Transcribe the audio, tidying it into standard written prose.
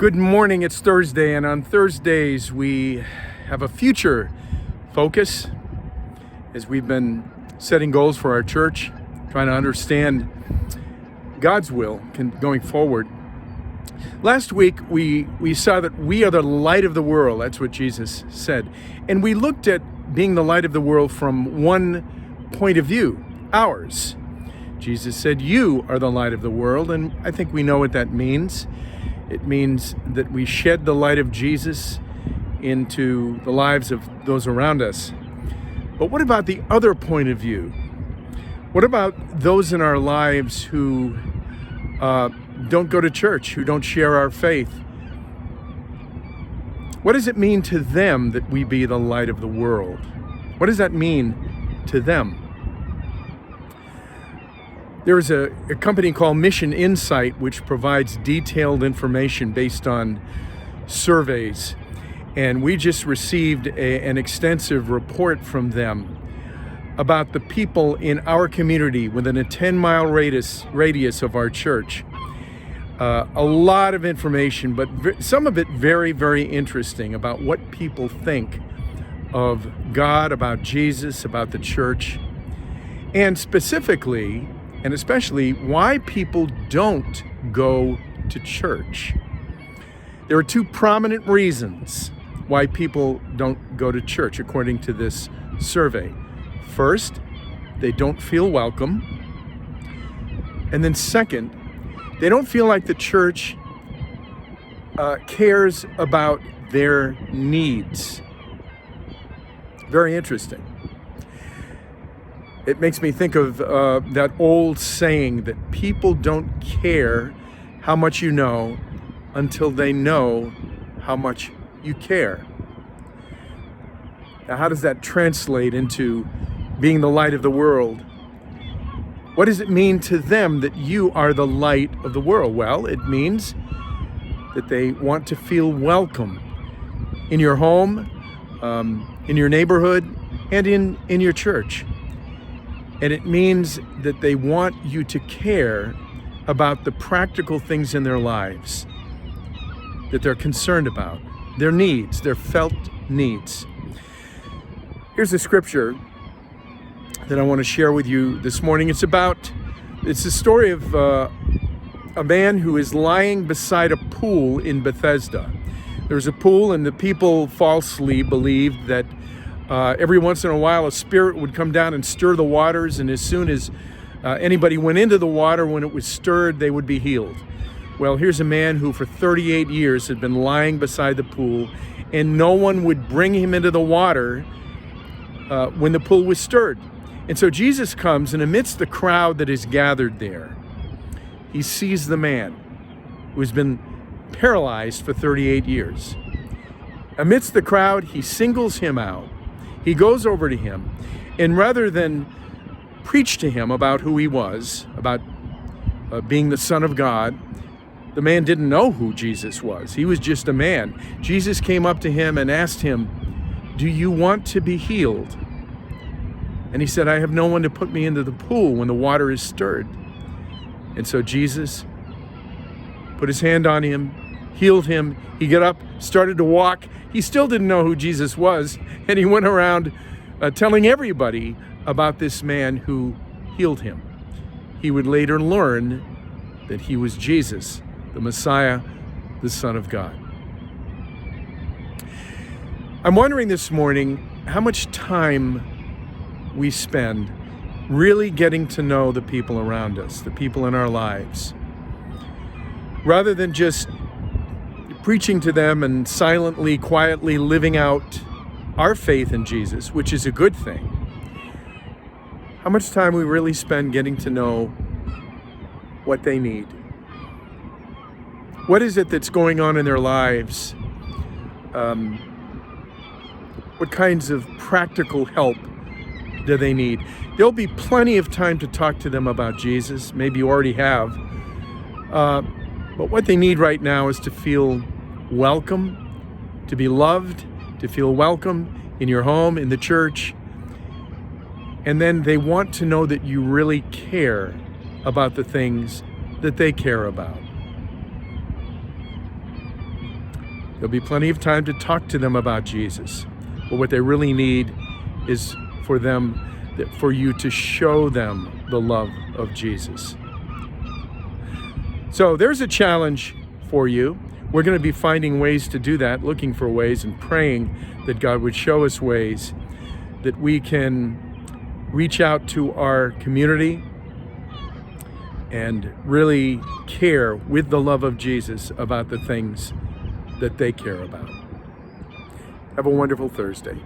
Good morning, it's Thursday, and on Thursdays we have a future focus as we've been setting goals for our church, trying to understand God's will going forward. Last week we saw that we are the light of the world. That's what Jesus said. And we looked at being the light of the world from one point of view, ours. Jesus said, "You are the light of the world," and I think we know what that means. It means that we shed the light of Jesus into the lives of those around us. But what about the other point of view? What about those in our lives who don't go to church, who don't share our faith? What does it mean to them that we be the light of the world? What does that mean to them? There is a company called Mission Insight, which provides detailed information based on surveys. And we just received an extensive report from them about the people in our community within a 10-mile radius of our church. A lot of information, but some of it very, very interesting about what people think of God, about Jesus, about the church, and specifically, and especially, why people don't go to church. There are two prominent reasons why people don't go to church, according to this survey. First, they don't feel welcome. And then second, they don't feel like the church cares about their needs. Very interesting. It makes me think of that old saying that people don't care how much you know until they know how much you care. Now, how does that translate into being the light of the world? What does it mean to them that you are the light of the world? Well, it means that they want to feel welcome in your home, in your neighborhood, and in your church. And it means that they want you to care about the practical things in their lives that they're concerned about, their needs, their felt needs. Here's a scripture that I want to share with you this morning. It's the story of a man who is lying beside a pool in Bethesda. There's a pool, and the people falsely believed that every once in a while a spirit would come down and stir the waters, and as soon as anybody went into the water, when it was stirred, they would be healed. Well, here's a man who for 38 years had been lying beside the pool, and no one would bring him into the water when the pool was stirred. And so Jesus comes, and amidst the crowd that is gathered there, he sees the man who has been paralyzed for 38 years. Amidst the crowd, he singles him out. He goes over to him, and rather than preach to him about who he was, about being the Son of God, the man didn't know who Jesus was. He was just a man. Jesus came up to him and asked him, "Do you want to be healed?" And he said, "I have no one to put me into the pool when the water is stirred." And so Jesus put his hand on him, healed him. He got up, started to walk. He still didn't know who Jesus was, and he went around telling everybody about this man who healed him. He would later learn that he was Jesus, the Messiah, the Son of God. I'm wondering this morning how much time we spend really getting to know the people around us, the people in our lives, rather than just preaching to them and silently, quietly living out our faith in Jesus, which is a good thing. How much time we really spend getting to know what they need. What is it that's going on in their lives? What kinds of practical help do they need? There'll be plenty of time to talk to them about Jesus. Maybe you already have. But what they need right now is to feel welcome, to be loved, to feel welcome in your home, in the church. And then they want to know that you really care about the things that they care about. There'll be plenty of time to talk to them about Jesus. But what they really need is for you to show them the love of Jesus. So there's a challenge for you. We're going to be finding ways to do that, looking for ways and praying that God would show us ways that we can reach out to our community and really care with the love of Jesus about the things that they care about. Have a wonderful Thursday.